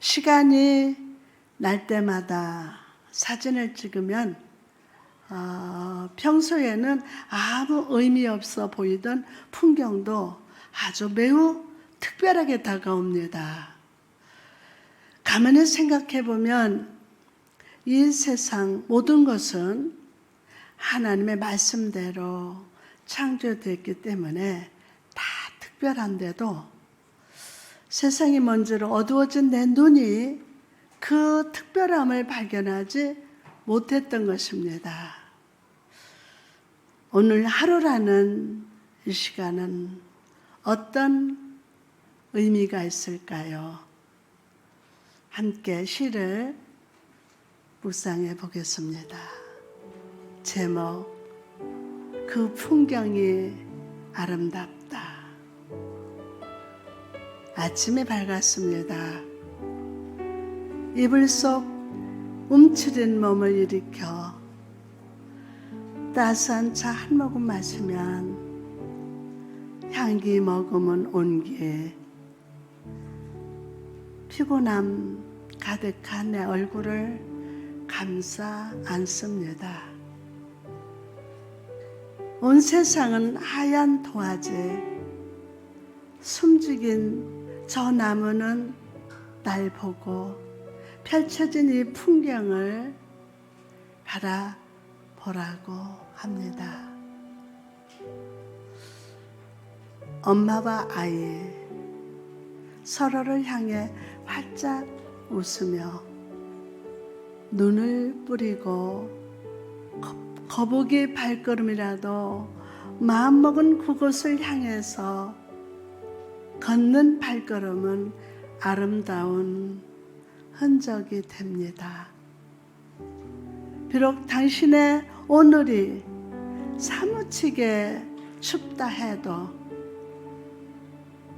시간이 날 때마다 사진을 찍으면 평소에는 아무 의미 없어 보이던 풍경도 아주 매우 특별하게 다가옵니다. 가만히 생각해 보면 이 세상 모든 것은 하나님의 말씀대로 창조되었기 때문에 다 특별한데도 세상이 먼지로 어두워진 내 눈이 그 특별함을 발견하지 못했던 것입니다. 오늘 하루라는 이 시간은 어떤 의미가 있을까요? 함께 시를 묵상해 보겠습니다. 제목, 그 풍경이 아름답다. 아침이 밝았습니다. 이불 속 움츠린 몸을 일으켜 따스한 차 한 모금 마시면 향기 머금은 온기에 피곤함 가득한 내 얼굴을 감싸 안습니다. 온 세상은 하얀 도화지, 숨죽인 저 나무는 날 보고 펼쳐진 이 풍경을 바라보라고 합니다. 엄마와 아이 서로를 향해 활짝 웃으며 눈을 뿌리고 거북이 발걸음이라도 마음먹은 그곳을 향해서 걷는 발걸음은 아름다운 흔적이 됩니다. 비록 당신의 오늘이 사무치게 춥다 해도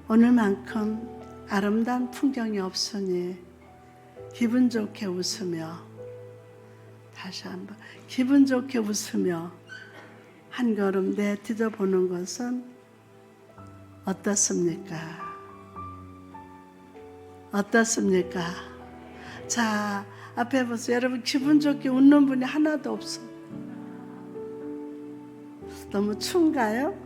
오늘만큼 아름다운 풍경이 없으니 기분 좋게 웃으며, 다시 한번 기분 좋게 웃으며 한 걸음 내디뎌 보는 것은 어떻습니까? 어떻습니까? 자, 앞에 보세요. 여러분, 기분 좋게 웃는 분이 하나도 없어. 너무 추운가요?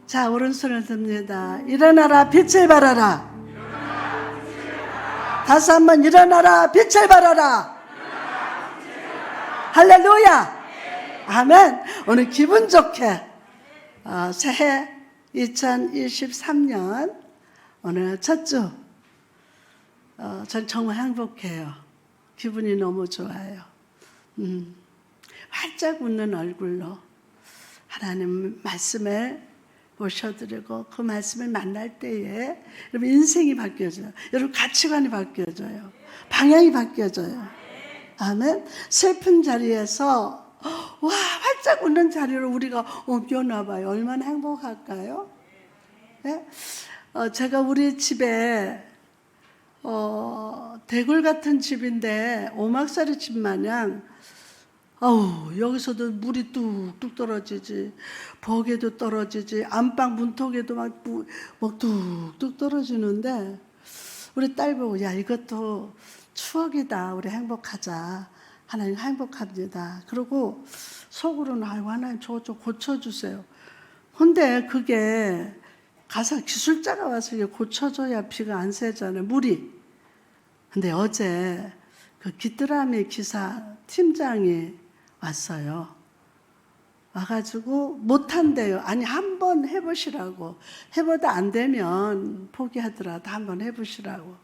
자, 오른손을 듭니다. 일어나라, 빛을 발하라. 다시 한번 일어나라, 빛을 발하라. 할렐루야. 아멘. 오늘 기분 좋게 새해 2023년 오늘 첫 주, 전 정말 행복해요. 기분이 너무 좋아요. 활짝 웃는 얼굴로 하나님 말씀을 모셔드리고 그 말씀을 만날 때에 여러분 인생이 바뀌어져요. 여러분 가치관이 바뀌어져요. 방향이 바뀌어져요. 아멘. 슬픈 자리에서 와, 활짝 웃는 자리로 우리가 옮겨나 봐요. 얼마나 행복할까요? 네? 제가 우리 집에 대굴 같은 집인데 오막살이 집 마냥 여기서도 물이 뚝뚝 떨어지지, 벽에도 떨어지지, 안방 문턱에도 막 뚝뚝 떨어지는데 우리 딸 보고 야, 이것도 추억이다. 우리 행복하자. 하나님 행복합니다. 그리고 속으로는 아이고 하나님 저거 좀 고쳐주세요. 근데 그게 가서 기술자가 와서 이게 고쳐줘야 비가 안 새잖아요. 물이. 근데 어제 그 귀뚜라미 기사 팀장이 왔어요. 와가지고 못한대요. 아니 한번 해보시라고. 해보다 안 되면 포기하더라도 한번 해보시라고.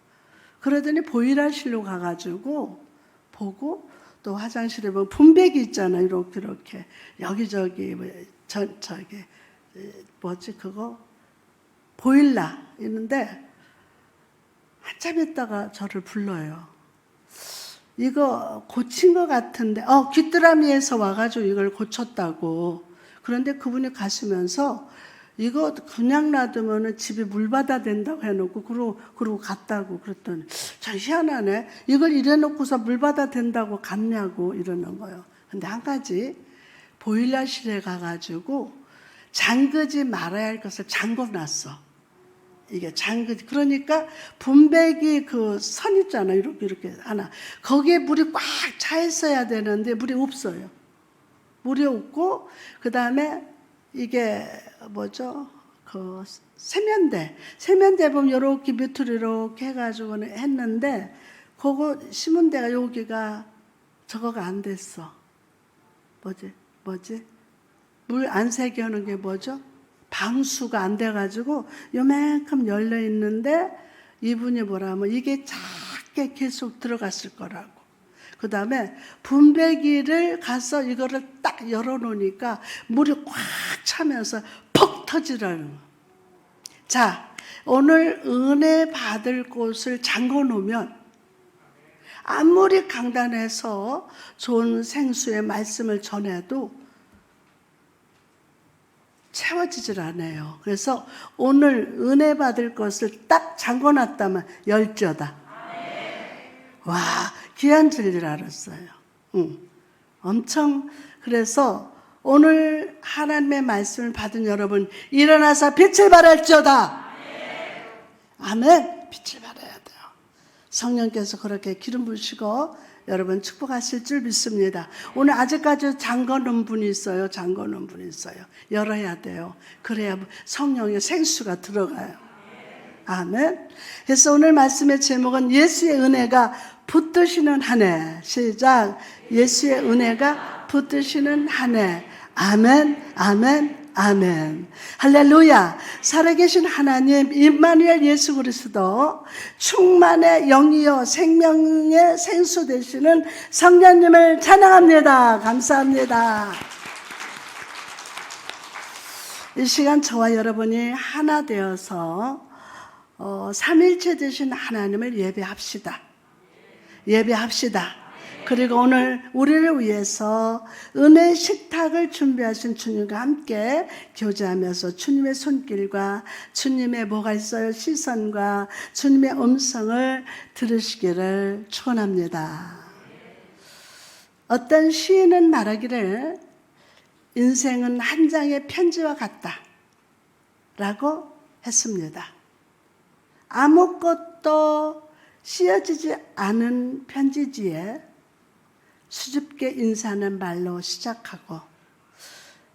그러더니 보일러실로 가가지고 보고 또 화장실에 보면 분배기 있잖아요. 이렇게 여기저기 뭐지 그거 보일러 있는데 한참 있다가 저를 불러요. 이거 고친 것 같은데 귀뚜라미에서 와가지고 이걸 고쳤다고. 그런데 그분이 가시면서 이거 그냥 놔두면 집이 물바다 된다고 해놓고 그러고 갔다고. 그랬더니 참 희한하네. 이걸 이래놓고서 물바다 된다고 갔냐고 이러는 거예요. 근데 한 가지 보일러실에 가가지고 잠그지 말아야 할 것을 잠궈놨어. 이게 그러니까 분배기 그 선 있잖아요. 이렇게 하나. 거기에 물이 꽉 차 있어야 되는데 물이 없어요. 물이 없고, 그 다음에 이게 뭐죠? 그 세면대 보면 이렇게 밑으로 이렇게 해가지고 했는데, 그거 심은 데가 여기가 저거가 안 됐어. 뭐지? 물 안 새게 하는 게 뭐죠? 방수가 안 돼가지고 요만큼 열려 있는데, 이분이 뭐라면 이게 작게 계속 들어갔을 거라고. 그 다음에 분배기를 가서 이거를 딱 열어놓으니까 물이 꽉 차면서 퍽 터지라는 거. 자, 오늘 은혜 받을 곳을 잠궈 놓으면 아무리 강단해서 좋은 생수의 말씀을 전해도 채워지질 않아요. 그래서 오늘 은혜 받을 것을 딱 잠궈놨다면 열저다. 와, 귀한 진리를 알았어요. 엄청. 그래서 오늘 하나님의 말씀을 받은 여러분, 일어나서 빛을 발할지어다. 아멘. 빛을 발해야 돼요. 성령께서 그렇게 기름 부으시고 여러분 축복하실 줄 믿습니다. 오늘 아직까지 잠궈놓은 분이 있어요. 열어야 돼요. 그래야 성령의 생수가 들어가요. 아멘. 그래서 오늘 말씀의 제목은 예수의 은혜가 붙드시는 한 해. 시작. 예수의 은혜가 붙드시는 한 해. 아멘, 아멘, 아멘. 할렐루야. 살아계신 하나님 임마누엘 예수 그리스도, 충만의 영이요 생명의 생수 되시는 성령님을 찬양합니다. 감사합니다. 이 시간 저와 여러분이 하나 되어서 삼일체 되신 하나님을 예배합시다. 그리고 오늘 우리를 위해서 은혜의 식탁을 준비하신 주님과 함께 교제하면서 주님의 손길과 주님의 뭐가 있어요? 시선과 주님의 음성을 들으시기를 축원합니다. 어떤 시인은 말하기를 인생은 한 장의 편지와 같다 라고 했습니다. 아무것도 쓰여지지 않은 편지지에 수줍게 인사하는 말로 시작하고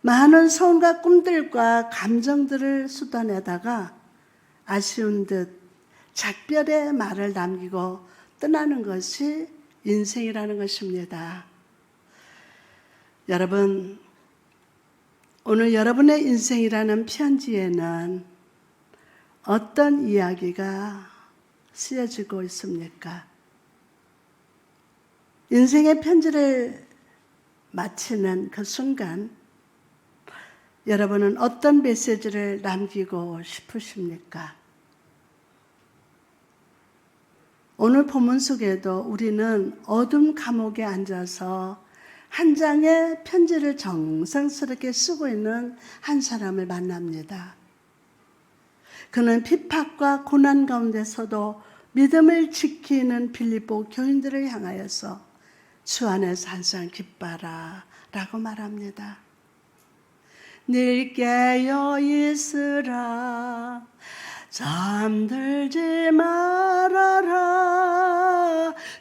많은 소원과 꿈들과 감정들을 쏟아내다가 아쉬운 듯 작별의 말을 남기고 떠나는 것이 인생이라는 것입니다. 여러분, 오늘 여러분의 인생이라는 편지에는 어떤 이야기가 쓰여지고 있습니까? 인생의 편지를 마치는 그 순간 여러분은 어떤 메시지를 남기고 싶으십니까? 오늘 본문 속에도 우리는 어둠 감옥에 앉아서 한 장의 편지를 정성스럽게 쓰고 있는 한 사람을 만납니다. 그는 핍박과 고난 가운데서도 믿음을 지키는 빌립보 교인들을 향하여서 주 안에서 항상 기뻐라 라고 말합니다. 늘 깨어 있으라, 잠들지 말아라,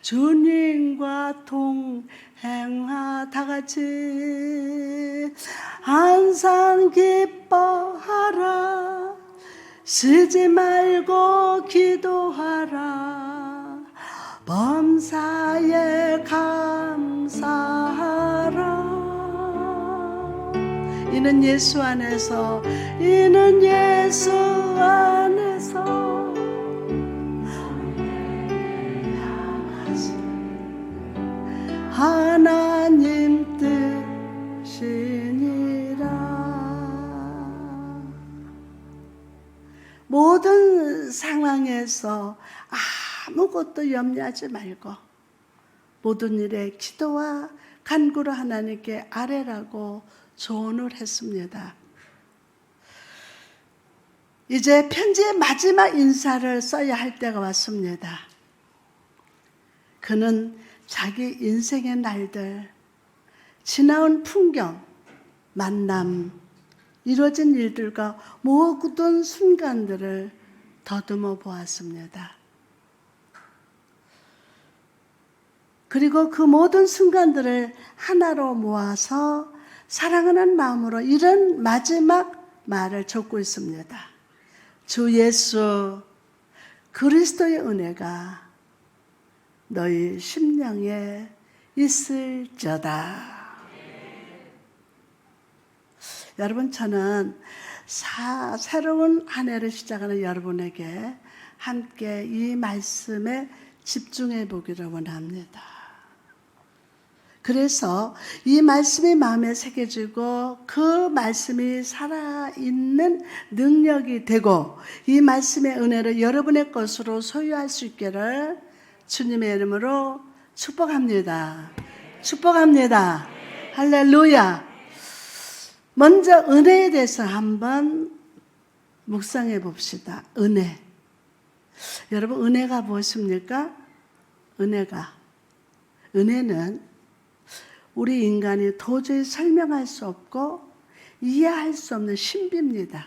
주님과 동행하. 다 같이 항상 기뻐하라, 쉬지 말고 기도하라, 범사에 감사하라. 이는 예수 안에서, 하나님 뜻이니라. 모든 상황에서 아무것도 염려하지 말고 모든 일에 기도와 간구로 하나님께 아뢰라고 조언을 했습니다. 이제 편지의 마지막 인사를 써야 할 때가 왔습니다. 그는 자기 인생의 날들, 지나온 풍경, 만남, 이루어진 일들과 모든 순간들을 더듬어 보았습니다. 그리고 그 모든 순간들을 하나로 모아서 사랑하는 마음으로 이런 마지막 말을 적고 있습니다. 주 예수 그리스도의 은혜가 너희 심령에 있을지어다. 여러분, 저는 새로운 한 해를 시작하는 여러분에게 함께 이 말씀에 집중해 보기를 원합니다. 그래서 이 말씀이 마음에 새겨지고 그 말씀이 살아있는 능력이 되고 이 말씀의 은혜를 여러분의 것으로 소유할 수 있기를 주님의 이름으로 축복합니다. 축복합니다. 할렐루야. 먼저 은혜에 대해서 한번 묵상해 봅시다. 은혜. 여러분, 은혜가 무엇입니까? 은혜는 우리 인간이 도저히 설명할 수 없고 이해할 수 없는 신비입니다.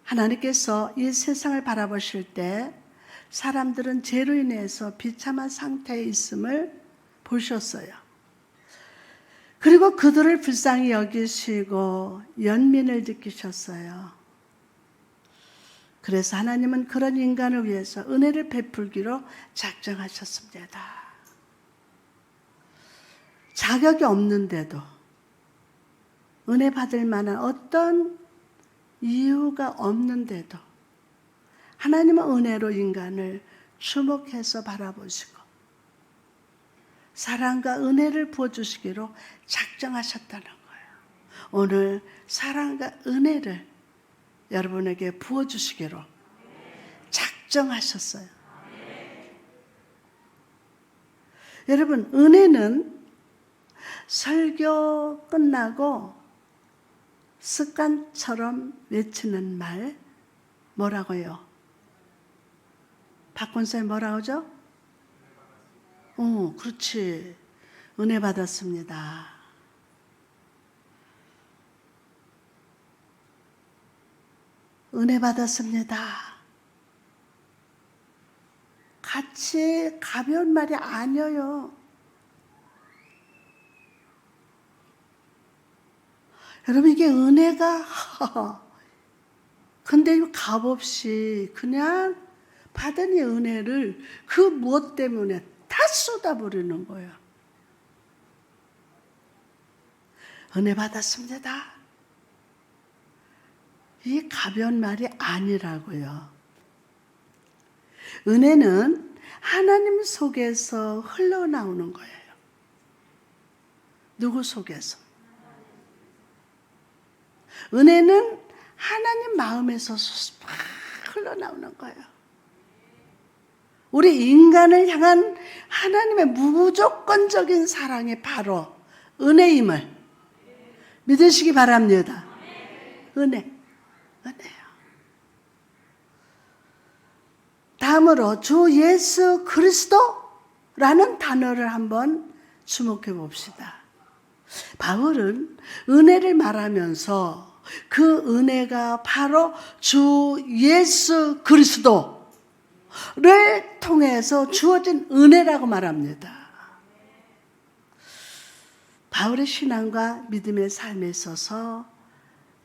하나님께서 이 세상을 바라보실 때 사람들은 죄로 인해서 비참한 상태에 있음을 보셨어요. 그리고 그들을 불쌍히 여기시고 연민을 느끼셨어요. 그래서 하나님은 그런 인간을 위해서 은혜를 베풀기로 작정하셨습니다. 자격이 없는데도 은혜 받을 만한 어떤 이유가 없는데도 하나님은 은혜로 인간을 주목해서 바라보시고 사랑과 은혜를 부어주시기로 작정하셨다는 거예요. 오늘 사랑과 은혜를 여러분에게 부어주시기로 작정하셨어요. 여러분, 은혜는 설교 끝나고 습관처럼 외치는 말 뭐라고요? 박권사님 뭐라고 하죠? 그렇지. 은혜 받았습니다. 은혜 받았습니다. 같이 가벼운 말이 아니에요. 여러분, 이게 은혜가 근데 이 값없이 그냥 받은 이 은혜를 그 무엇 때문에 다 쏟아버리는 거예요. 은혜 받았습니다. 이 가벼운 말이 아니라고요. 은혜는 하나님 속에서 흘러나오는 거예요. 누구 속에서? 은혜는 하나님 마음에서 막 흘러나오는 거예요. 우리 인간을 향한 하나님의 무조건적인 사랑이 바로 은혜임을 믿으시기 바랍니다. 은혜예요. 다음으로 주 예수 그리스도라는 단어를 한번 주목해 봅시다. 바울은 은혜를 말하면서 그 은혜가 바로 주 예수 그리스도를 통해서 주어진 은혜라고 말합니다. 바울의 신앙과 믿음의 삶에 있어서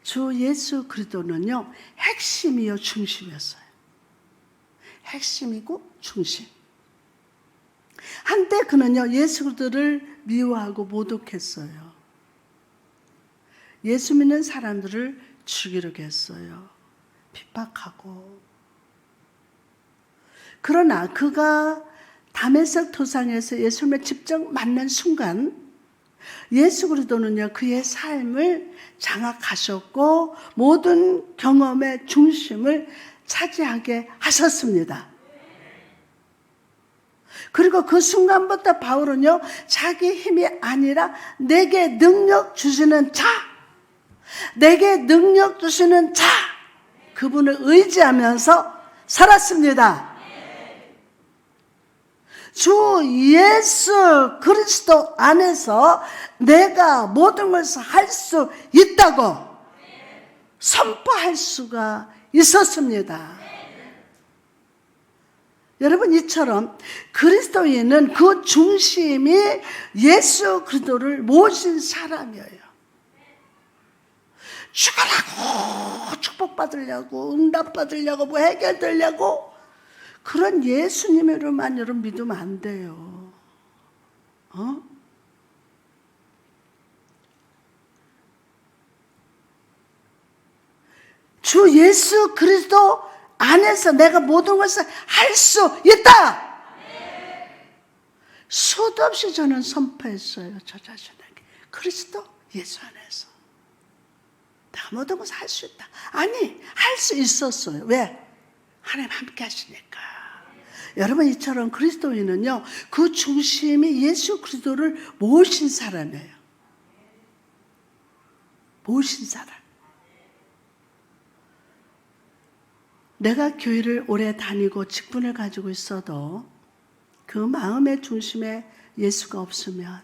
주 예수 그리스도는요, 핵심이요 중심이었어요. 핵심이고 중심. 한때 그는요, 예수 그리스도를 미워하고 모독했어요. 예수 믿는 사람들을 죽이려고 했어요. 핍박하고. 그러나 그가 다메섹 도상에서 예수님을 직접 만난 순간 예수 그리스도는요, 그의 삶을 장악하셨고 모든 경험의 중심을 차지하게 하셨습니다. 그리고 그 순간부터 바울은요, 자기 힘이 아니라 내게 능력 주시는 자, 내게 능력 주시는 자, 그분을 의지하면서 살았습니다. 주 예수 그리스도 안에서 내가 모든 것을 할 수 있다고 선포할 수가 있었습니다. 여러분, 이처럼 그리스도인은 그 중심이 예수 그리스도를 모신 사람이에요. 죽으라고, 축복받으려고, 응답받으려고, 뭐 해결되려고 그런 예수님으로만 여러분 믿으면 안 돼요. 주 예수 그리스도 안에서 내가 모든 것을 할 수 있다. 수도 없이 저는 선포했어요. 저 자신에게. 그리스도 예수 안에서 내가 모든 것을 할 수 있다. 아니, 할 수 있었어요. 왜? 하나님 함께 하시니까. 여러분, 이처럼 그리스도인은요, 그 중심이 예수 그리스도를 모신 사람이에요. 모신 사람. 내가 교회를 오래 다니고 직분을 가지고 있어도 그 마음의 중심에 예수가 없으면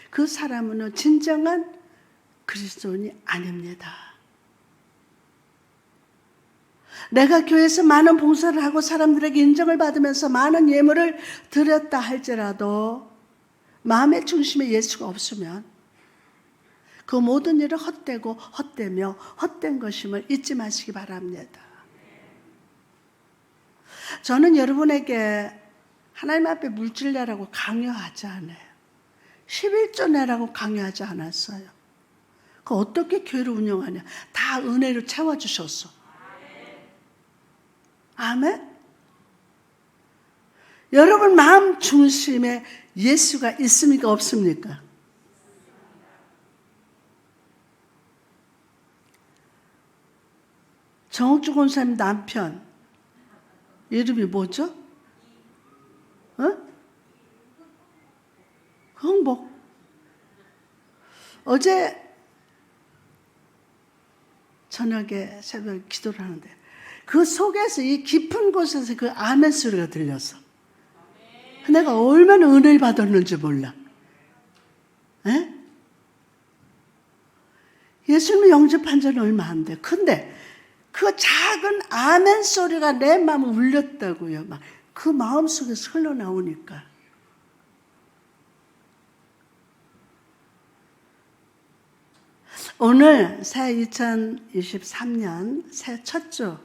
그 사람은 진정한 그리스도인이 아닙니다. 내가 교회에서 많은 봉사를 하고 사람들에게 인정을 받으면서 많은 예물을 드렸다 할지라도 마음의 중심에 예수가 없으면 그 모든 일은 헛되고 헛되며 헛된 것임을 잊지 마시기 바랍니다. 저는 여러분에게 하나님 앞에 물질 내라고 강요하지 않아요. 11조 내라고 강요하지 않았어요. 그 어떻게 교회를 운영하냐? 다 은혜로 채워주셨어. 아멘? 여러분 마음 중심에 예수가 있습니까? 없습니까? 정옥주 권사님 남편 이름이 뭐죠? 흥복. 어제 저녁에 새벽에 기도를 하는데 그 속에서 이 깊은 곳에서 그 아멘 소리가 들렸어. 내가 얼마나 은혜를 받았는지 몰라. 예수님을 영접한 지는 얼마 안 돼. 근데 그 작은 아멘 소리가 내 마음을 울렸다고요. 막 그 마음 속에서 흘러나오니까. 오늘 새 2023년 새 첫 주,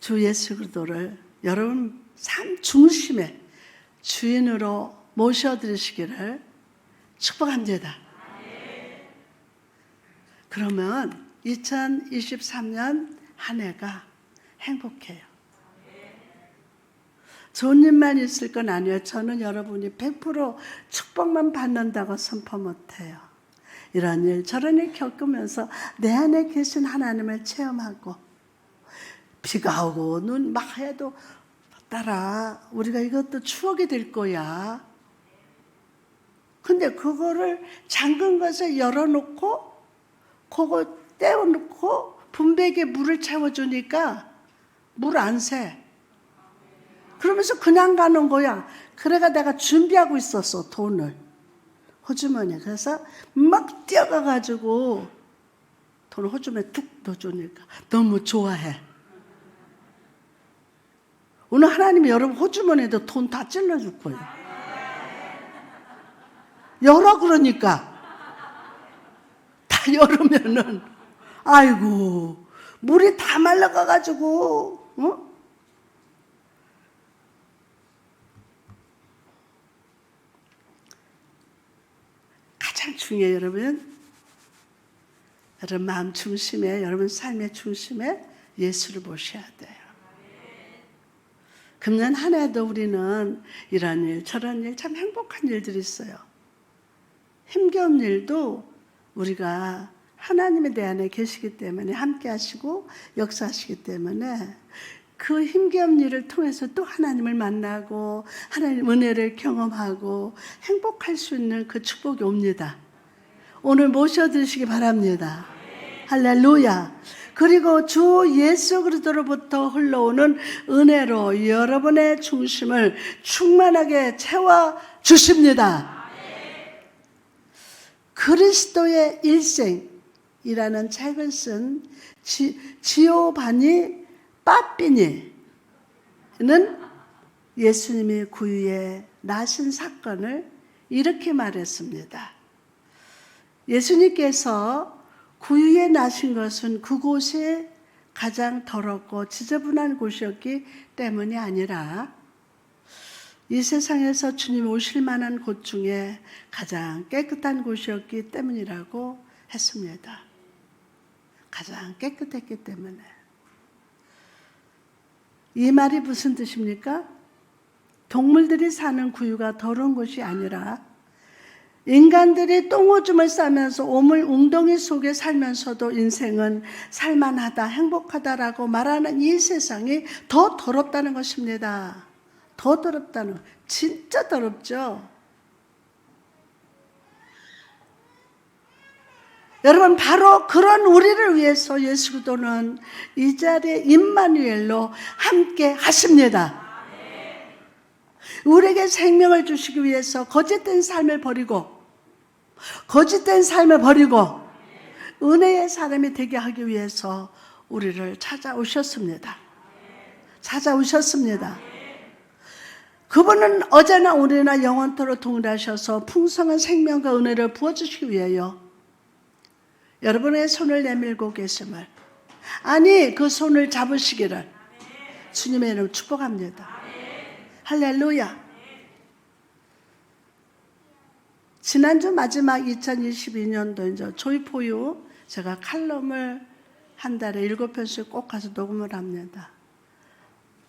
주 예수 그리스도를 여러분 삶 중심에 주인으로 모셔드리시기를 축복합니다. 그러면 2023년 한 해가 행복해요. 좋은 일만 있을 건 아니에요. 저는 여러분이 100% 축복만 받는다고 선포 못해요. 이런 일 저런 일 겪으면서 내 안에 계신 하나님을 체험하고 비가 오고 눈 막 해도 따라 우리가 이것도 추억이 될 거야. 근데 그거를 잠근 것을 열어놓고 그거 떼어놓고 분배기에 물을 채워주니까 물 안 새. 그러면서 그냥 가는 거야. 그래가 내가 준비하고 있었어, 돈을. 호주머니에. 그래서 막 뛰어가가지고 돈을 호주머니에 툭 넣어주니까 너무 좋아해. 오늘 하나님이 여러분 호주머니에도 돈 다 찔러줄 거예요. 열어 그러니까. 다 열으면은 아이고 물이 다 말라가가지고 가장 중요해요. 여러분 마음 중심에 여러분 삶의 중심에 예수를 모셔야 돼요. 금년 한 해도 우리는 이런 일 저런 일 참 행복한 일들이 있어요. 힘겨운 일도 우리가 하나님의 내 안에 계시기 때문에 함께 하시고 역사하시기 때문에 그 힘겨운 일을 통해서 또 하나님을 만나고 하나님 은혜를 경험하고 행복할 수 있는 그 축복이 옵니다. 오늘 모셔드리시기 바랍니다. 할렐루야. 그리고 주 예수 그리스도로부터 흘러오는 은혜로 여러분의 중심을 충만하게 채워주십니다. 그리스도의 일생, 이라는 책을 쓴 지오바니 빠삐니는 예수님이 구유에 나신 사건을 이렇게 말했습니다. 예수님께서 구유에 나신 것은 그곳이 가장 더럽고 지저분한 곳이었기 때문이 아니라 이 세상에서 주님 오실 만한 곳 중에 가장 깨끗한 곳이었기 때문이라고 했습니다. 가장 깨끗했기 때문에. 이 말이 무슨 뜻입니까? 동물들이 사는 구유가 더러운 곳이 아니라 인간들이 똥오줌을 싸면서 오물 웅덩이 속에 살면서도 인생은 살만하다, 행복하다라고 말하는 이 세상이 더 더럽다는 것입니다. 더 더럽다는, 진짜 더럽죠? 여러분, 바로 그런 우리를 위해서 예수 그리스도는 이 자리에 임마누엘로 함께 하십니다. 우리에게 생명을 주시기 위해서 거짓된 삶을 버리고 은혜의 사람이 되게 하기 위해서 우리를 찾아오셨습니다. 그분은 어제나 오늘이나 영원토록 동일하셔서 풍성한 생명과 은혜를 부어주시기 위하여 여러분의 손을 내밀고 계심을, 아니 그 손을 잡으시기를 주님의 이름 축복합니다. 할렐루야. 지난주 마지막 2022년도 이제 조이포유 제가 칼럼을 한 달에 7편씩 꼭 가서 녹음을 합니다.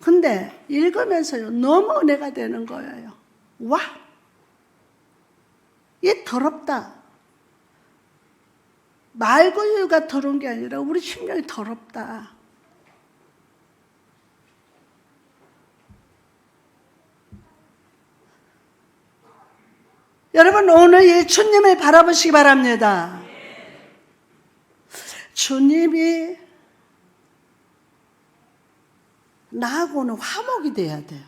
근데 읽으면서요, 너무 은혜가 되는 거예요. 와! 이 더럽다. 말고유가 더러운 게 아니라 우리 심령이 더럽다. 여러분, 오늘 이 주님을 바라보시기 바랍니다. 주님이 나하고는 화목이 돼야 돼요.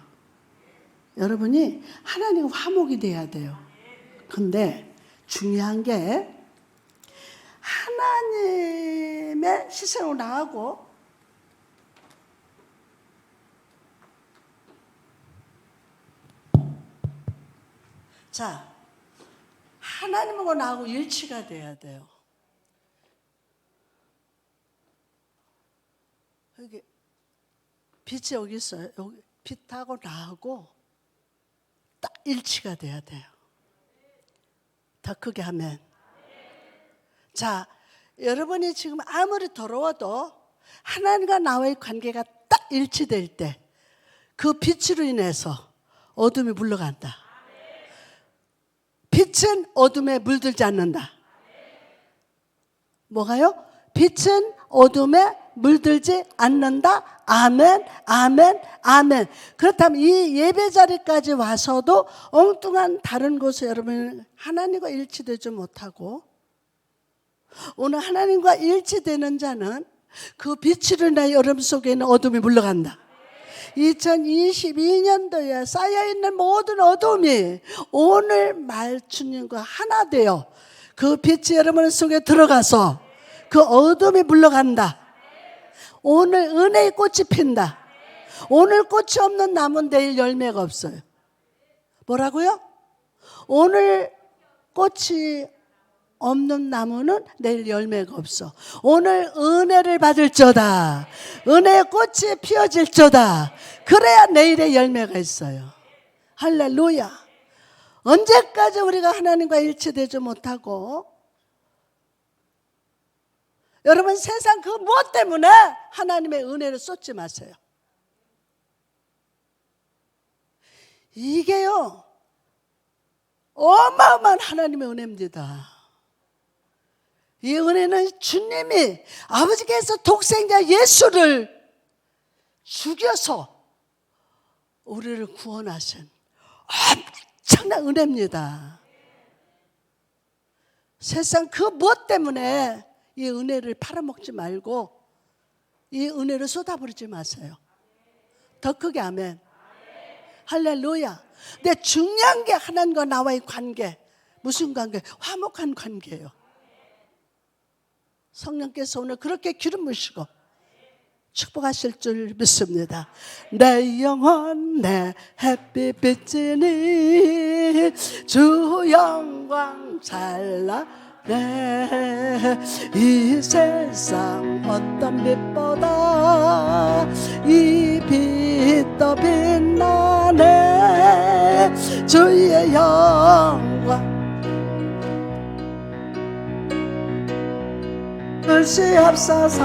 여러분이 하나님과 화목이 돼야 돼요. 근데 중요한 게 하나님의 시선으로 나하고 자, 하나님하고 나하고 일치가 돼야 돼요. 여기 빛이 여기 있어요. 여기 빛하고 나하고 딱 일치가 돼야 돼요. 더 크게 하면. 자, 여러분이 지금 아무리 더러워도 하나님과 나와의 관계가 딱 일치될 때 그 빛으로 인해서 어둠이 물러간다. 빛은 어둠에 물들지 않는다. 뭐가요? 빛은 어둠에 물들지 않는다. 아멘, 아멘, 아멘. 그렇다면 이 예배 자리까지 와서도 엉뚱한 다른 곳에 여러분 하나님과 일치되지 못하고, 오늘 하나님과 일치되는 자는 그 빛으로 인하여 여러분 속에 있는 어둠이 물러간다. 2022년도에 쌓여있는 모든 어둠이 오늘 말주님과 하나 되어 그 빛이 여러분 속에 들어가서 그 어둠이 물러간다. 오늘 은혜의 꽃이 핀다. 오늘 꽃이 없는 나무는 내일 열매가 없어요. 뭐라고요? 오늘 꽃이 없는 나무는 내일 열매가 없어. 오늘 은혜를 받을저다. 은혜의 꽃이 피어질저다. 그래야 내일의 열매가 있어요. 할렐루야. 언제까지 우리가 하나님과 일치되지 못하고, 여러분 세상 그 무엇 때문에 하나님의 은혜를 쏟지 마세요. 이게요 어마어마한 하나님의 은혜입니다. 이 은혜는 주님이 아버지께서 독생자 예수를 죽여서 우리를 구원하신 엄청난 은혜입니다. 세상 그 무엇 때문에 이 은혜를 팔아먹지 말고 이 은혜를 쏟아부르지 마세요. 더 크게 아멘. 할렐루야. 근데 중요한 게 하나님과 나와의 관계. 무슨 관계? 화목한 관계예요. 성령께서 오늘 그렇게 기름 부으시고 축복하실 줄 믿습니다. 내 영혼 내 햇빛 비치니 주 영광 찬란해. 이 세상 어떤 빛보다 이 빛 더 빛나네. 주의 영광 주시옵소서.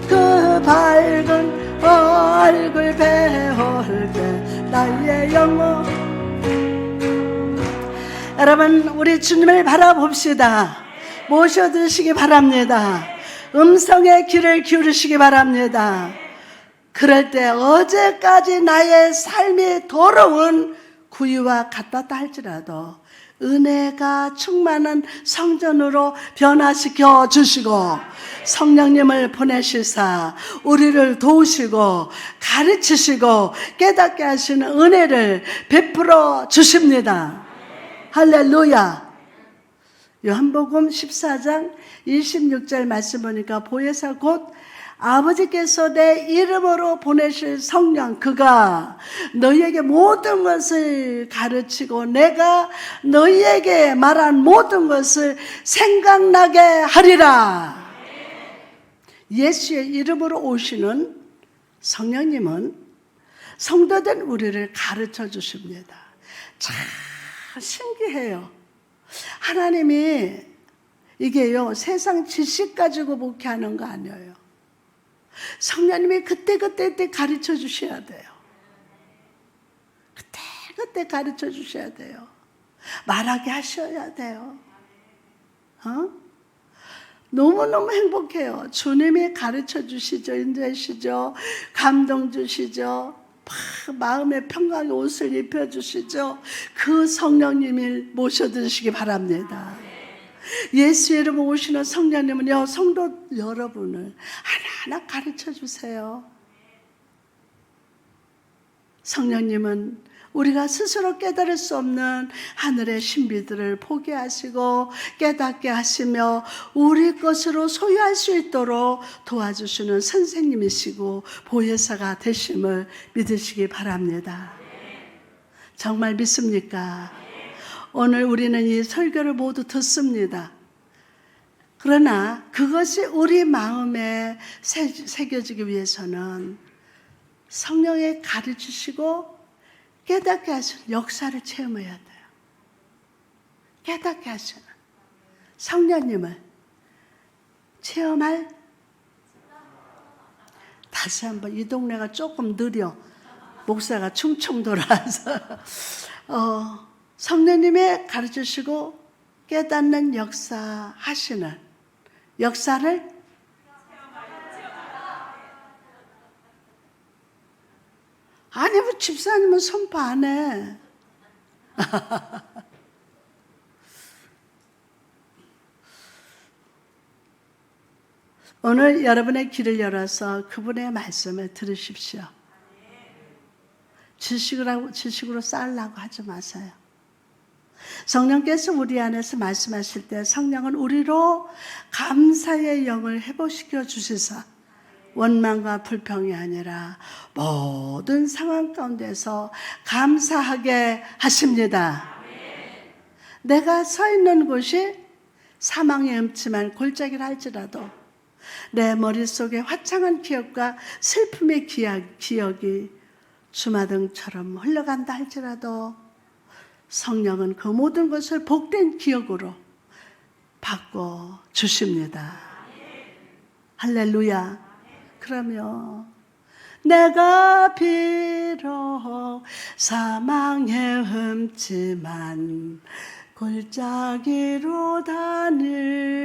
그 밝은 얼굴 배울 때 나의 영혼. 여러분 우리 주님을 바라봅시다. 모셔드시기 바랍니다. 음성의 귀를 기울이시기 바랍니다. 그럴 때 어제까지 나의 삶이 더러운 구유와 같았다 할지라도 은혜가 충만한 성전으로 변화시켜 주시고 성령님을 보내시사 우리를 도우시고 가르치시고 깨닫게 하시는 은혜를 베풀어 주십니다. 할렐루야. 요한복음 14장 26절 말씀 보니까 보혜사 곧 아버지께서 내 이름으로 보내실 성령 그가 너희에게 모든 것을 가르치고 내가 너희에게 말한 모든 것을 생각나게 하리라. 예수의 이름으로 오시는 성령님은 성도된 우리를 가르쳐 주십니다. 참 신기해요. 하나님이 이게요 세상 지식 가지고 목회하는 거 아니에요. 성령님이 그때 가르쳐 주셔야 돼요. 그때 가르쳐 주셔야 돼요. 말하게 하셔야 돼요. 너무너무 행복해요. 주님이 가르쳐 주시죠. 인도하시죠. 감동 주시죠. 마음의 평강의 옷을 입혀주시죠. 그 성령님을 모셔드시기 바랍니다. 예수 이름으로 오시는 성령님은요 성도 여러분을 하나하나 가르쳐 주세요. 성령님은 우리가 스스로 깨달을 수 없는 하늘의 신비들을 보게 하시고 깨닫게 하시며 우리 것으로 소유할 수 있도록 도와주시는 선생님이시고 보혜사가 되심을 믿으시기 바랍니다. 정말 믿습니까? 오늘 우리는 이 설교를 모두 듣습니다. 그러나 그것이 우리 마음에 새겨지기 위해서는 성령의 가르치시고 깨닫게 하시는 역사를 체험해야 돼요. 깨닫게 하시는 성령님을 체험할. 다시 한번 이 동네가 조금 느려. 목사가 충청 돌아와서 성령님의 가르치시고 깨닫는 역사 하시는 역사를 아니 뭐 집사님은 선포 안 해. 오늘 여러분의 귀를 열어서 그분의 말씀을 들으십시오. 지식으로 쌓으려고 하지 마세요. 성령께서 우리 안에서 말씀하실 때 성령은 우리로 감사의 영을 회복시켜 주시사 원망과 불평이 아니라 모든 상황 가운데서 감사하게 하십니다. 내가 서 있는 곳이 사망의 음침한 골짜기를 할지라도 내 머릿속에 화창한 기억과 슬픔의 기억이 주마등처럼 흘러간다 할지라도 성령은 그 모든 것을 복된 기억으로 바꿔 주십니다. 할렐루야. 그러면 내가 비록 사망의 흠침한 골짜기로 다닐지라도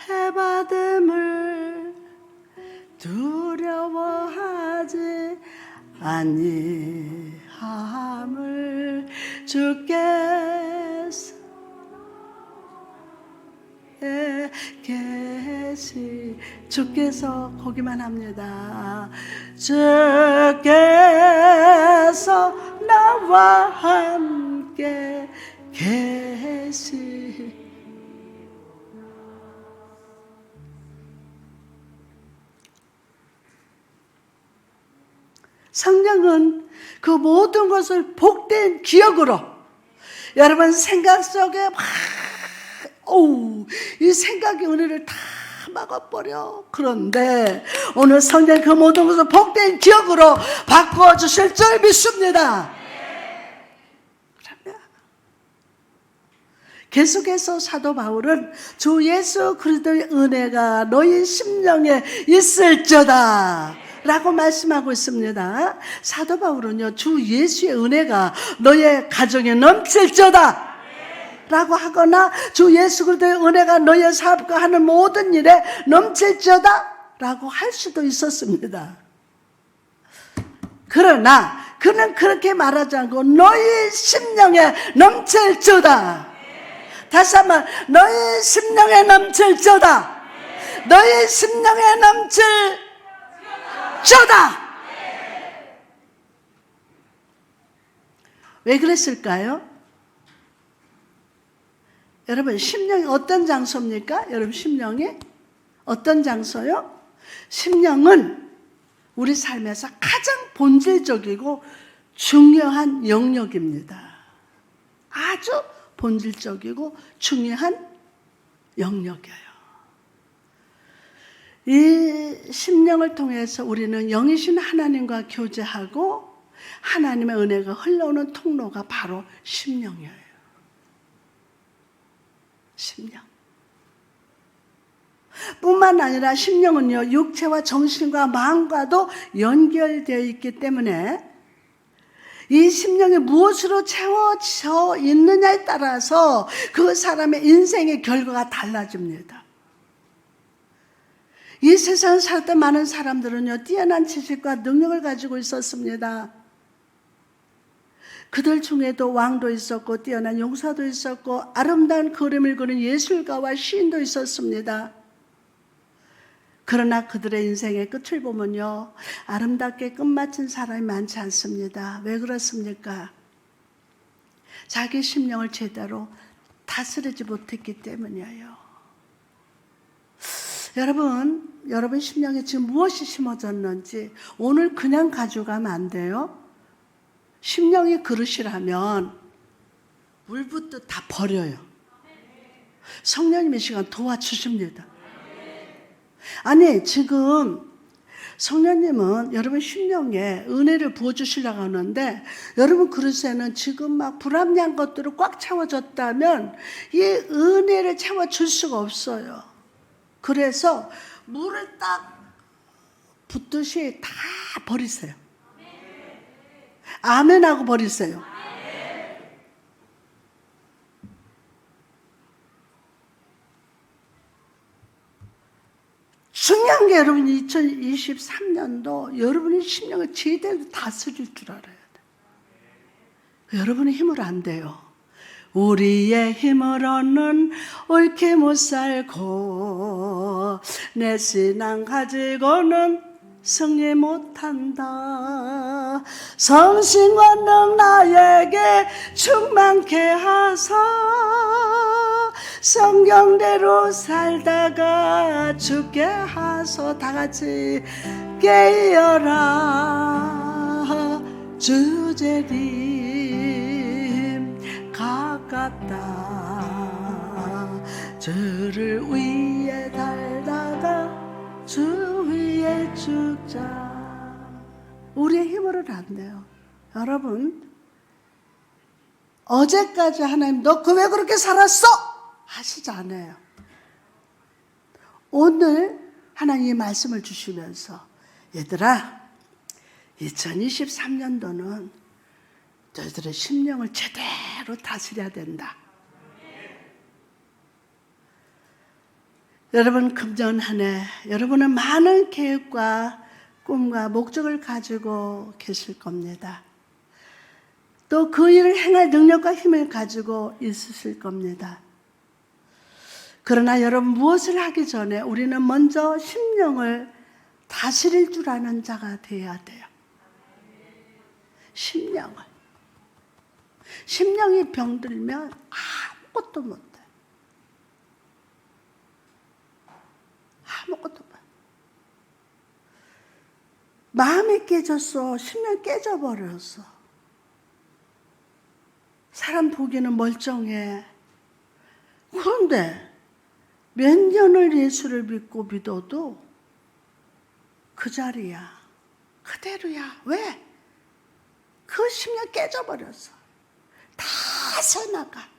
해받음을 두려워하지 아니함을 주께서 주께서 거기만 합니다. 주께서 나와 함께 계시. 성령은 그 모든 것을 복된 기억으로, 여러분 생각 속에 막 이 생각의 은혜를 다 막아버려. 그런데 오늘 성령 그 모든 것을 복된 기억으로 바꿔주실 줄 믿습니다. 그러면 계속해서 사도 바울은 주 예수 그리스도의 은혜가 너희 심령에 있을지어다 라고 말씀하고 있습니다. 사도 바울은요, 주 예수의 은혜가 너의 가정에 넘칠지어다 라고 하거나, 주 예수 그리스도의 은혜가 너의 사업과 하는 모든 일에 넘칠지어다 라고 할 수도 있었습니다. 그러나 그는 그렇게 말하지 않고 너희 심령에 넘칠지어다. 다시 한번, 너희 심령에 넘칠지어다. 너희 심령에 넘칠지어다. 왜 그랬을까요? 여러분, 심령이 어떤 장소입니까? 여러분, 심령이 어떤 장소요? 심령은 우리 삶에서 가장 본질적이고 중요한 영역입니다. 아주 본질적이고 중요한 영역이에요. 이 심령을 통해서 우리는 영이신 하나님과 교제하고 하나님의 은혜가 흘러오는 통로가 바로 심령이에요. 심령. 뿐만 아니라 심령은요, 육체와 정신과 마음과도 연결되어 있기 때문에 이 심령이 무엇으로 채워져 있느냐에 따라서 그 사람의 인생의 결과가 달라집니다. 이 세상에 살던 많은 사람들은요, 뛰어난 지식과 능력을 가지고 있었습니다. 그들 중에도 왕도 있었고 뛰어난 용사도 있었고 아름다운 그림을 그리는 예술가와 시인도 있었습니다. 그러나 그들의 인생의 끝을 보면요, 아름답게 끝마친 사람이 많지 않습니다. 왜 그렇습니까? 자기 심령을 제대로 다스리지 못했기 때문이에요. 여러분 심령에 지금 무엇이 심어졌는지 오늘 그냥 가져가면 안 돼요. 심령이 그릇이라면 물붓도 다 버려요. 성령님이 시간 도와주십니다. 아니, 지금 성령님은 여러분 심령에 은혜를 부어주시려고 하는데, 여러분 그릇에는 지금 막 불합리한 것들을 꽉 채워졌다면 이 은혜를 채워줄 수가 없어요. 그래서 물을 딱 붓듯이 다 버리세요. 아멘 하고 버리세요. 중요한 게 여러분 2023년도 여러분의 심령을 제대로 다스릴 줄 알아야 돼요. 여러분의 힘으로 안 돼요. 우리의 힘으로는 옳게 못 살고 내 신앙 가지고는 승리 못한다. 성신과 능 나에게 충만케 하사 성경대로 살다가 죽게 하소. 다같이 깨어라 주제님 가깝다. 주를 위해 달다가 주 위에 죽자. 우리의 힘으로는 안 돼요. 여러분, 어제까지 하나님 너 그 왜 그렇게 살았어? 하시지 않아요. 오늘 하나님이 말씀을 주시면서 얘들아, 2023년도는 너희들의 심령을 제대로 다스려야 된다. 여러분, 금년 한 해 여러분은 많은 계획과 꿈과 목적을 가지고 계실 겁니다. 또 그 일을 행할 능력과 힘을 가지고 있으실 겁니다. 그러나 여러분, 무엇을 하기 전에 우리는 먼저 심령을 다스릴 줄 아는 자가 되어야 돼요. 심령을. 심령이 병들면 아무것도 못해. 아무것도 못해. 마음이 깨졌어. 심령이 깨져버렸어. 사람 보기에는 멀쩡해. 그런데 몇 년을 예수를 믿어도 그 자리야. 그대로야. 왜? 그 심령 깨져버렸어. 다 새나가.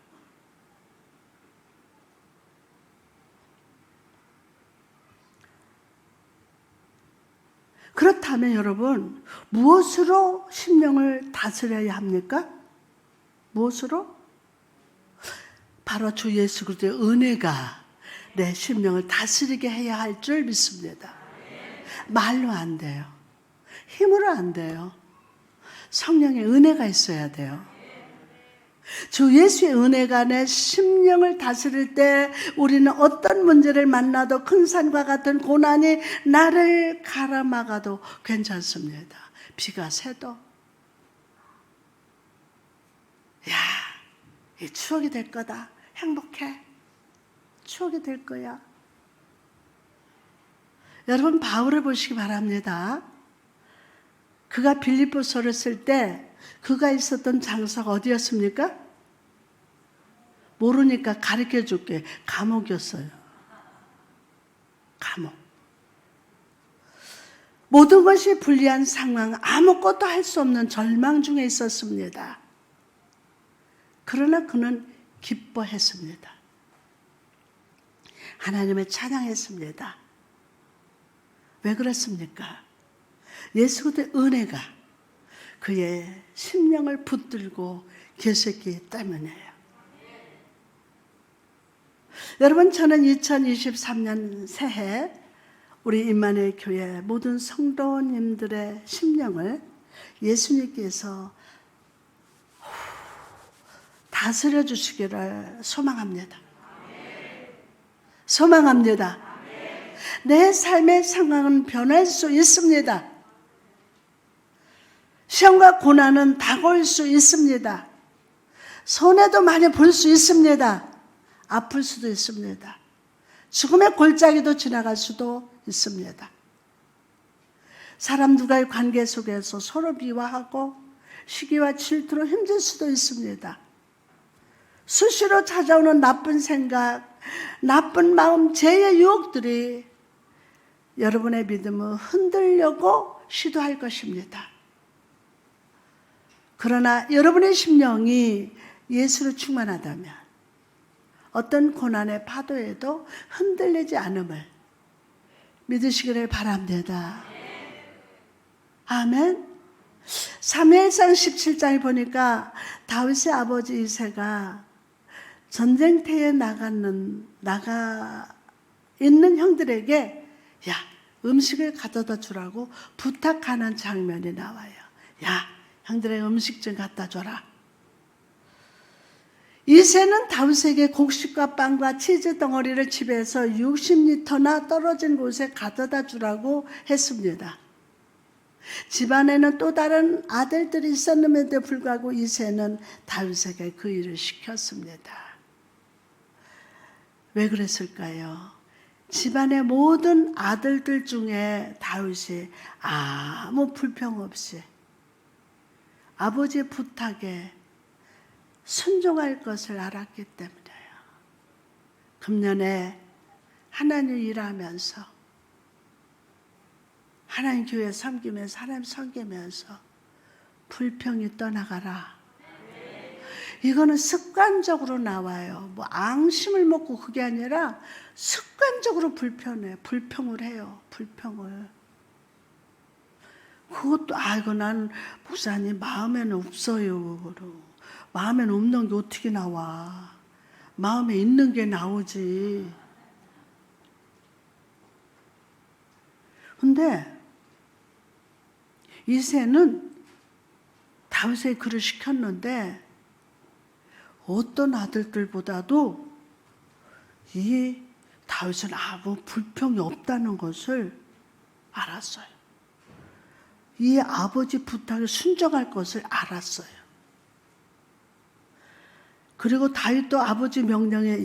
그렇다면 여러분, 무엇으로 심령을 다스려야 합니까? 무엇으로? 바로 주 예수 그리스도의 은혜가 내 심령을 다스리게 해야 할 줄 믿습니다. 말로 안 돼요. 힘으로 안 돼요. 성령의 은혜가 있어야 돼요. 주 예수의 은혜가 내 심령을 다스릴 때 우리는 어떤 문제를 만나도 큰 산과 같은 고난이 나를 가라막아도 괜찮습니다. 비가 새도 야, 이 추억이 될 거다. 행복해. 추억이 될 거야. 여러분 바울을 보시기 바랍니다. 그가 빌립보서를 쓸 때 그가 있었던 장소가 어디였습니까? 모르니까 가르쳐 줄게. 감옥이었어요. 감옥. 모든 것이 불리한 상황, 아무것도 할 수 없는 절망 중에 있었습니다. 그러나 그는 기뻐했습니다. 하나님을 찬양했습니다. 왜 그랬습니까? 예수 그리스도의 은혜가 그의 심령을 붙들고 계셨기 때문이에요. 여러분, 저는 2023년 새해 우리 임마누엘 교회 모든 성도님들의 심령을 예수님께서 다스려 주시기를 소망합니다. 소망합니다. 내 삶의 상황은 변할 수 있습니다. 시험과 고난은 다가올 수 있습니다. 손해도 많이 볼 수 있습니다. 아플 수도 있습니다. 죽음의 골짜기도 지나갈 수도 있습니다. 사람들과의 관계 속에서 서로 비화하고 시기와 질투로 힘들 수도 있습니다. 수시로 찾아오는 나쁜 생각, 나쁜 마음, 죄의 유혹들이 여러분의 믿음을 흔들려고 시도할 것입니다. 그러나 여러분의 심령이 예수로 충만하다면 어떤 고난의 파도에도 흔들리지 않음을 믿으시기를 바랍니다. 아멘. 사무엘상 17장에 보니까 다윗의 아버지 이새가 전쟁터에 나가 있는 형들에게 야, 음식을 가져다 주라고 부탁하는 장면이 나와요. 야, 형들의 음식 좀 갖다 줘라. 이새는 다윗에게 곡식과 빵과 치즈 덩어리를 집에서 60리터나 떨어진 곳에 가져다 주라고 했습니다. 집안에는 또 다른 아들들이 있었는데도 불구하고 이새는 다윗에게 그 일을 시켰습니다. 왜 그랬을까요? 집안의 모든 아들들 중에 다윗이 아무 불평 없이 아버지의 부탁에 순종할 것을 알았기 때문이에요. 금년에 하나님 일하면서 하나님 교회 섬기면서 하나님 섬기면서 불평이 떠나가라. 이거는 습관적으로 나와요. 뭐 앙심을 먹고 그게 아니라 습관적으로 불평을 해요. 불평을. 그것도 이거 난 목사님 마음에는 없어요. 마음에는 없는 게 어떻게 나와. 마음에 있는 게 나오지. 근데 이새는 다윗의 글을 시켰는데 어떤 아들들보다도 이 다윗은 아무 불평이 없다는 것을 알았어요. 이 아버지 부탁에 순종할 것을 알았어요. 그리고 다윗도 아버지 명령에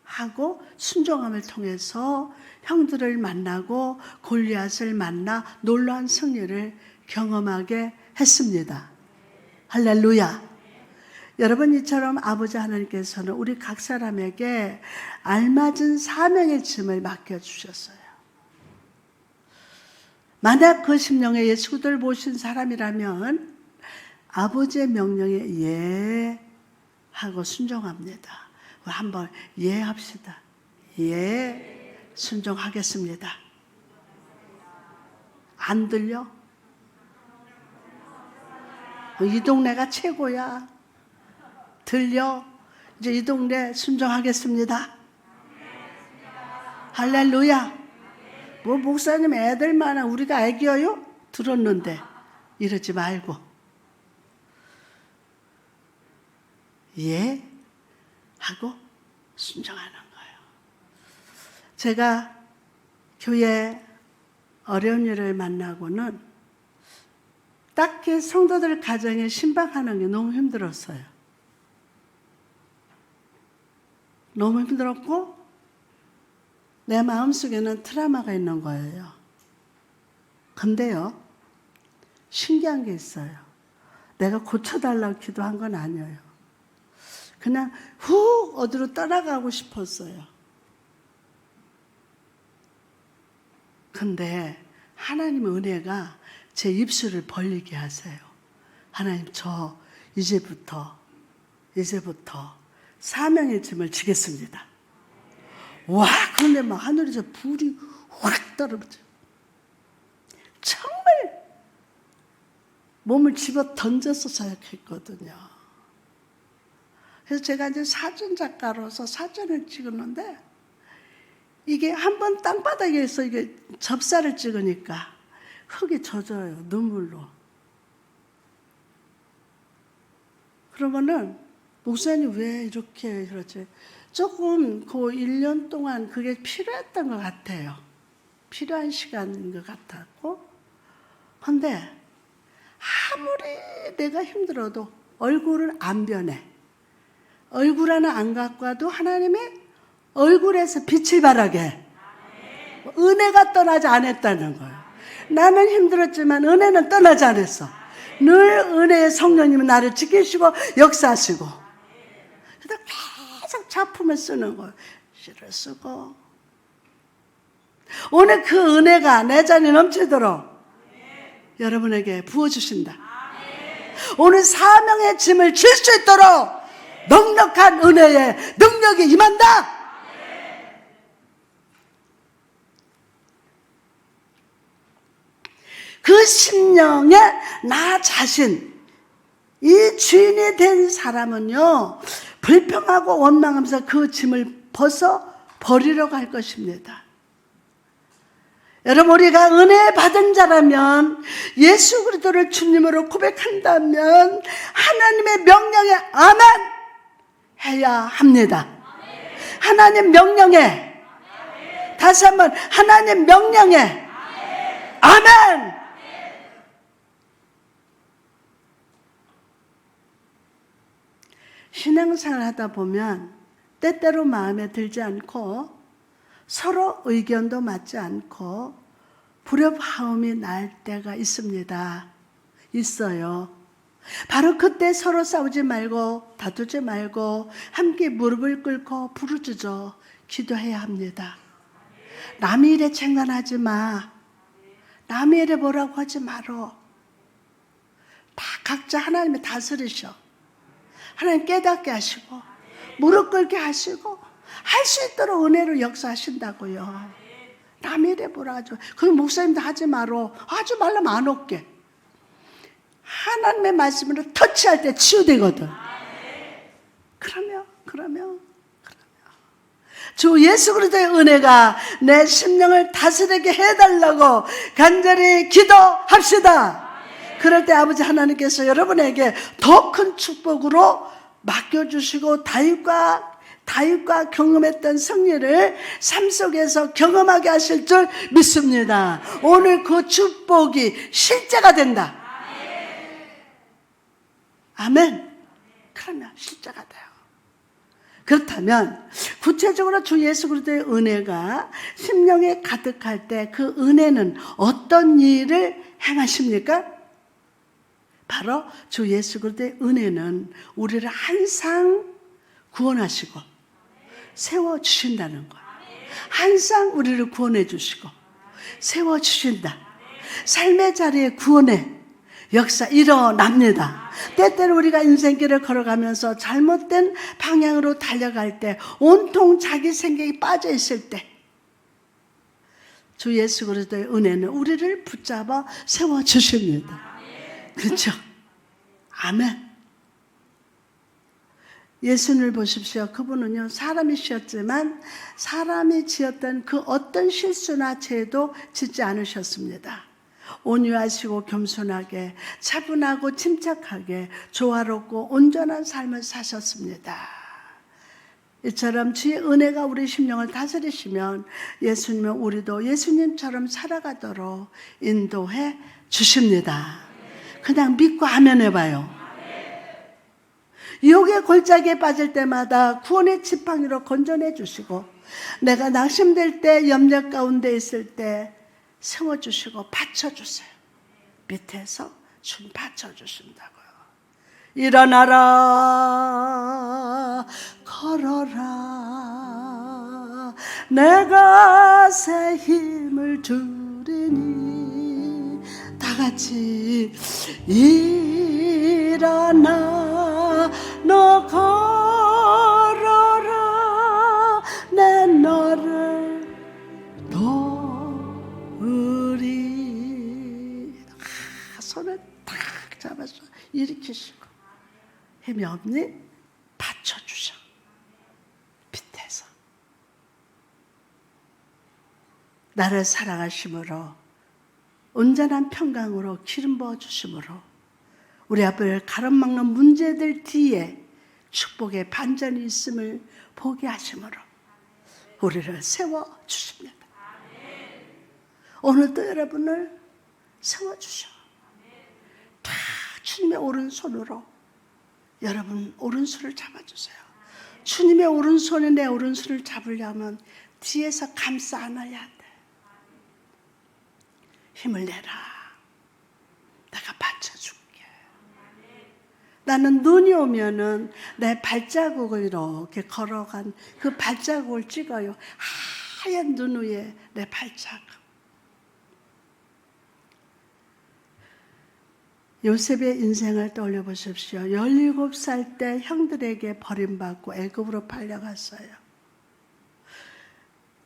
예하고 순종함을 통해서 형들을 만나고 골리앗을 만나 놀라운 승리를 경험하게 했습니다. 할렐루야. 여러분, 이처럼 아버지 하나님께서는 우리 각 사람에게 알맞은 사명의 짐을 맡겨주셨어요. 만약 그 심령에 예수 그리스도를 모신 사람이라면 아버지의 명령에 예하고 순종합니다. 한번 예합시다. 예, 순종하겠습니다. 안 들려? 이 동네가 최고야. 들려? 이제 이 동네 순종하겠습니다. 할렐루야. 뭐 목사님 애들만은 우리가 애기어요? 들었는데 이러지 말고 예 하고 순종하는 거예요. 제가 교회 어려운 일을 만나고는 딱히 성도들 가정에 신방하는 게 너무 힘들었어요. 너무 힘들었고 내 마음속에는 트라우마가 있는 거예요. 근데요, 신기한 게 있어요. 내가 고쳐달라고 기도한 건 아니에요. 그냥 훅 어디로 떠나가고 싶었어요. 근데 하나님의 은혜가 제 입술을 벌리게 하세요. 하나님, 저 이제부터 사명의 짐을 지겠습니다. 와, 그런데 막 하늘에서 불이 확 떨어져. 정말 몸을 집어 던져서 사역했거든요. 그래서 제가 이제 사진 작가로서 사진을 찍었는데 이게 한번 땅바닥에서 이게 접사를 찍으니까 흙이 젖어요, 눈물로. 그러면은 목사님 왜 이렇게 그러지? 조금 그 1년 동안 그게 필요했던 것 같아요. 필요한 시간인 것 같았고. 근데 아무리 내가 힘들어도 얼굴은 안 변해. 얼굴 하나 안 갖고 와도 하나님의 얼굴에서 빛을 발하게 은혜가 떠나지 않았다는 거예요. 나는 힘들었지만 은혜는 떠나지 않았어. 늘 은혜의 성령님은 나를 지키시고 역사하시고. 그래서 계속 작품을 쓰는 거예요. 시를 쓰고. 오늘 그 은혜가 내 잔이 넘치도록 여러분에게 부어주신다. 오늘 사명의 짐을 질 수 있도록 넉넉한 은혜의 능력이 임한다. 그 심령에 나 자신, 이 주인이 된 사람은요, 불평하고 원망하면서 그 짐을 벗어 버리려고 할 것입니다. 여러분, 우리가 은혜 받은 자라면, 예수 그리스도를 주님으로 고백한다면 하나님의 명령에 아멘 해야 합니다. 하나님 명령에, 다시 한번 하나님 명령에 아멘. 신앙생활 하다 보면 때때로 마음에 들지 않고 서로 의견도 맞지 않고 불협화음이 날 때가 있습니다. 있어요. 바로 그때 서로 싸우지 말고 다투지 말고 함께 무릎을 꿇고 부르짖어 기도해야 합니다. 남의 일에 창간하지 마. 남의 일에 뭐라고 하지 마라. 다 각자 하나님이 다스리셔. 하나님 깨닫게 하시고 무릎 꿇게 하시고 할 수 있도록 은혜로 역사하신다고요. 남의 일에 뭐라 하죠. 그 목사님도 하지 마라. 하지 말라면 안 올게. 하나님의 말씀으로 터치할 때 치유되거든. 그러면 주 예수 그리스도의 은혜가 내 심령을 다스리게 해달라고 간절히 기도합시다. 그럴 때 아버지 하나님께서 여러분에게 더 큰 축복으로 맡겨주시고 다윗과 경험했던 승리를 삶 속에서 경험하게 하실 줄 믿습니다. 오늘 그 축복이 실제가 된다. 아멘. 그러면 실제가 돼요. 그렇다면 구체적으로 주 예수 그리스도의 은혜가 심령에 가득할 때 그 은혜는 어떤 일을 행하십니까? 바로 주 예수 그리스도의 은혜는 우리를 항상 구원하시고 세워주신다는 거예요. 항상 우리를 구원해 주시고 세워주신다. 삶의 자리에 구원의 역사 일어납니다. 때때로 우리가 인생길을 걸어가면서 잘못된 방향으로 달려갈 때, 온통 자기 생각이 빠져 있을 때, 주 예수 그리스도의 은혜는 우리를 붙잡아 세워주십니다. 그렇죠? 아멘. 예수님을 보십시오. 그분은요, 사람이셨지만 사람이 지었던 그 어떤 실수나 죄도 짓지 않으셨습니다. 온유하시고 겸손하게, 차분하고 침착하게, 조화롭고 온전한 삶을 사셨습니다. 이처럼 주의 은혜가 우리 심령을 다스리시면 예수님은 우리도 예수님처럼 살아가도록 인도해 주십니다. 그냥 믿고 아멘 해봐요. 유혹의 골짜기에 빠질 때마다 구원의 지팡이로 건져내 주시고, 내가 낙심될 때, 염려 가운데 있을 때 세워주시고 받쳐주세요. 밑에서 주님 받쳐주신다고요. 일어나라, 걸어라, 내가 새 힘을 주리니. 다 같이 일어나, 너 걸어라, 내 너를 손을 탁 잡아서 일으키시고, 힘이 없니? 받쳐주셔. 밑에서 나를 사랑하심으로, 온전한 평강으로 기름 부어주심으로, 우리 앞을 가로막는 문제들 뒤에 축복의 반전이 있음을 보게 하심으로 우리를 세워주십니다. 오늘도 여러분을 세워주셔. 다 주님의 오른손으로 여러분 오른손을 잡아주세요. 주님의 오른손에 내 오른손을 잡으려면 뒤에서 감싸 안아야 돼. 힘을 내라. 내가 받쳐줄게. 나는 눈이 오면은 내 발자국을 이렇게 걸어간 그 발자국을 찍어요. 하얀 눈 위에 내 발자국. 요셉의 인생을 떠올려 보십시오. 17살 때 형들에게 버림받고 애굽으로 팔려갔어요.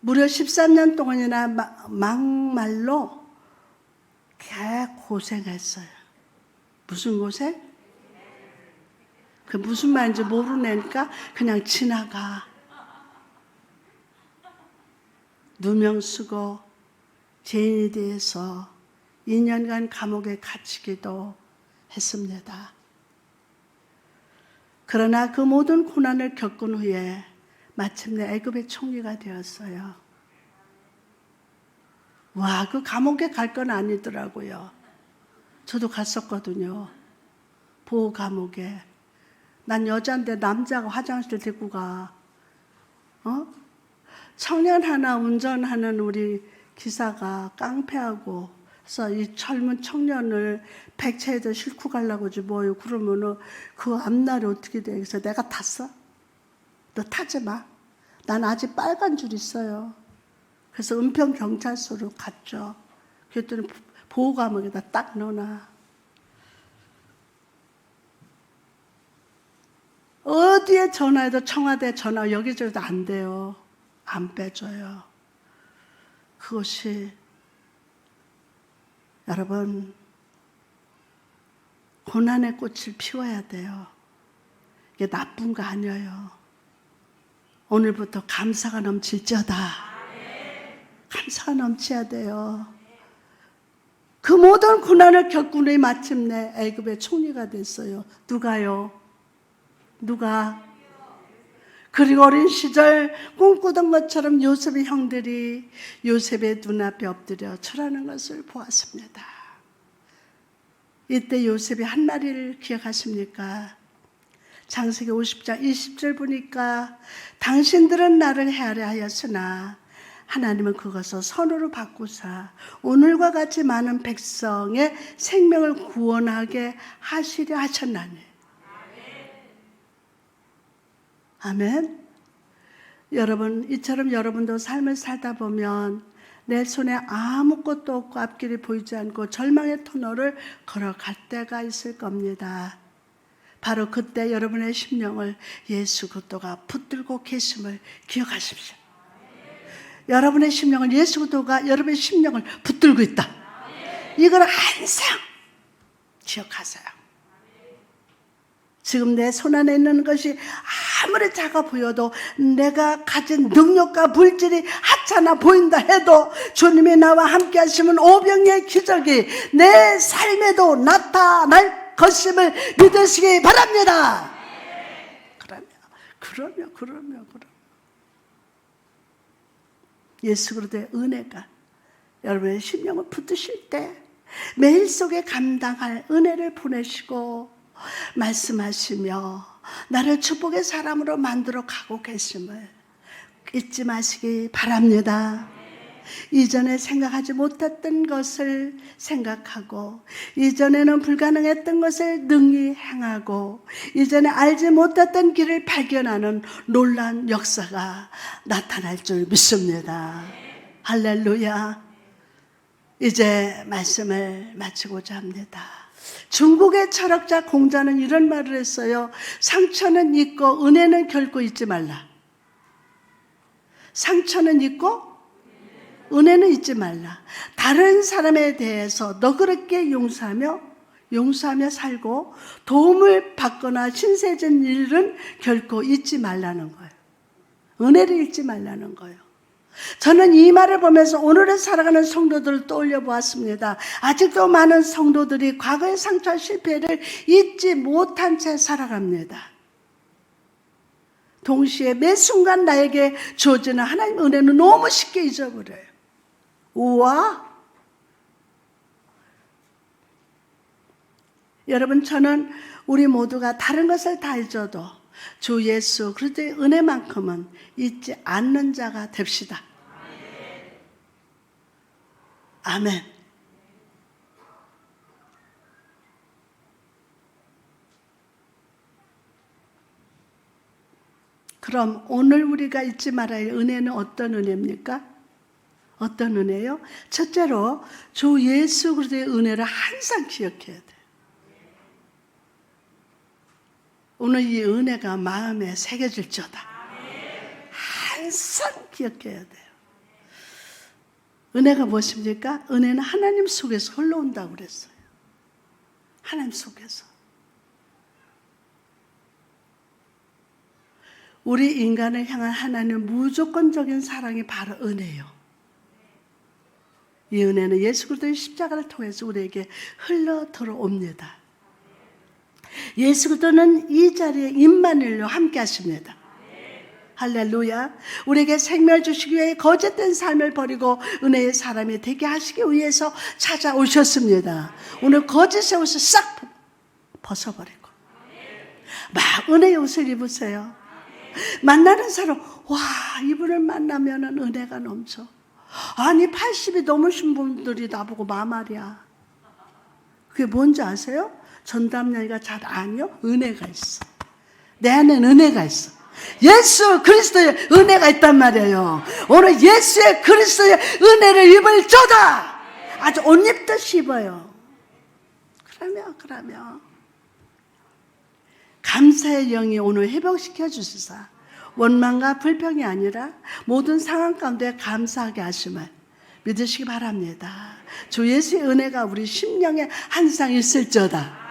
무려 13년 동안이나 막말로 개 고생했어요. 무슨 고생? 그 무슨 말인지 모르니까 그냥 지나가. 누명 쓰고 죄인에 대해서 2년간 감옥에 갇히기도 했습니다. 그러나 그 모든 고난을 겪은 후에 마침내 애굽의 총리가 되었어요. 와, 그 감옥에 갈 건 아니더라고요. 저도 갔었거든요. 보호 감옥에. 난 여자인데 남자가 화장실 데리고 가. 청년 하나 운전하는 우리 기사가 깡패하고, 그래서 이 젊은 청년을 백차에다 싣고 가려고 하지 뭐요. 그러면은 그 앞날이 어떻게 돼? 그래서 내가 탔어. 너 타지 마. 난 아직 빨간 줄 있어요. 그래서 은평 경찰서로 갔죠. 그랬더니 보호 감옥에다 딱 넣어놔. 어디에 전화해도 청와대 전화 여기저기도 안 돼요. 안 빼줘요. 그것이 여러분, 고난의 꽃을 피워야 돼요. 이게 나쁜 거 아니에요. 오늘부터 감사가 넘칠지어다. 감사가 넘쳐야 돼요. 그 모든 고난을 겪고 마침내 애굽의 총리가 됐어요. 누가요? 누가? 그리고 어린 시절 꿈꾸던 것처럼 요셉의 형들이 요셉의 눈앞에 엎드려 절하는 것을 보았습니다. 이때 요셉이 한 마디를 기억하십니까? 창세기 50장 20절 보니까 당신들은 나를 헤아려 하였으나 하나님은 그것을 선으로 바꾸사 오늘과 같이 많은 백성의 생명을 구원하게 하시려 하셨나니. 아멘. 여러분, 이처럼 여러분도 삶을 살다 보면 내 손에 아무것도 없고 앞길이 보이지 않고 절망의 터널을 걸어갈 때가 있을 겁니다. 바로 그때 여러분의 심령을 예수 그리스도가 붙들고 계심을 기억하십시오. 여러분의 심령을 예수 그리스도가 여러분의 심령을 붙들고 있다. 이걸 항상 기억하세요. 지금 내 손 안에 있는 것이 아무리 작아 보여도 내가 가진 능력과 물질이 하찮아 보인다 해도 주님이 나와 함께 하시면 오병이의 기적이 내 삶에도 나타날 것임을 믿으시기 바랍니다. 그러면 예수 그리스도의 은혜가 여러분의 심령을 붙드실 때 매일 속에 감당할 은혜를 보내시고 말씀하시며 나를 축복의 사람으로 만들어 가고 계심을 잊지 마시기 바랍니다. 이전에 생각하지 못했던 것을 생각하고 이전에는 불가능했던 것을 능히 행하고 이전에 알지 못했던 길을 발견하는 놀라운 역사가 나타날 줄 믿습니다. 할렐루야. 이제 말씀을 마치고자 합니다. 중국의 철학자 공자는 이런 말을 했어요. 상처는 있고 은혜는 결코 잊지 말라. 상처는 있고 은혜는 잊지 말라. 다른 사람에 대해서 너그럽게 용서하며 살고 도움을 받거나 신세진 일은 결코 잊지 말라는 거예요. 은혜를 잊지 말라는 거예요. 저는 이 말을 보면서 오늘을 살아가는 성도들을 떠올려 보았습니다. 아직도 많은 성도들이 과거의 상처와 실패를 잊지 못한 채 살아갑니다. 동시에 매 순간 나에게 주어지는 하나님의 은혜는 너무 쉽게 잊어버려요. 우와! 여러분, 저는 우리 모두가 다른 것을 다 잊어도 주 예수 그리스도의 은혜만큼은 잊지 않는 자가 됩시다. 아멘. 그럼 오늘 우리가 잊지 말아야 할 은혜는 어떤 은혜입니까? 어떤 은혜요? 첫째로 주 예수 그리스도의 은혜를 항상 기억해야 돼요. 오늘 이 은혜가 마음에 새겨질지어다. 항상 기억해야 돼요. 은혜가 무엇입니까? 은혜는 하나님 속에서 흘러온다고 그랬어요. 하나님 속에서. 우리 인간을 향한 하나님의 무조건적인 사랑이 바로 은혜예요. 이 은혜는 예수 그리스도의 십자가를 통해서 우리에게 흘러 들어옵니다. 예수 그리스도는 이 자리에 임마누엘로 함께 하십니다. 할렐루야. 우리에게 생명을 주시기 위해 거짓된 삶을 버리고 은혜의 사람이 되게 하시기 위해서 찾아오셨습니다. 오늘 거짓의 옷을 싹 벗어버리고 막 은혜의 옷을 입으세요. 만나는 사람, 와, 이분을 만나면 은혜가 넘쳐. 아니 80이 넘으신 분들이 나보고 마말이야. 그게 뭔지 아세요? 전담녀가 잘 아니요? 은혜가 있어. 내 안에는 은혜가 있어. 예수 그리스도의 은혜가 있단 말이에요. 오늘 예수의 그리스도의 은혜를 입을 쪼다. 아주 옷 입듯이 입어요. 그러면 감사의 영이 오늘 회복시켜 주시사 원망과 불평이 아니라 모든 상황 가운데 감사하게 하심을 믿으시기 바랍니다. 주 예수의 은혜가 우리 심령에 항상 있을지어다.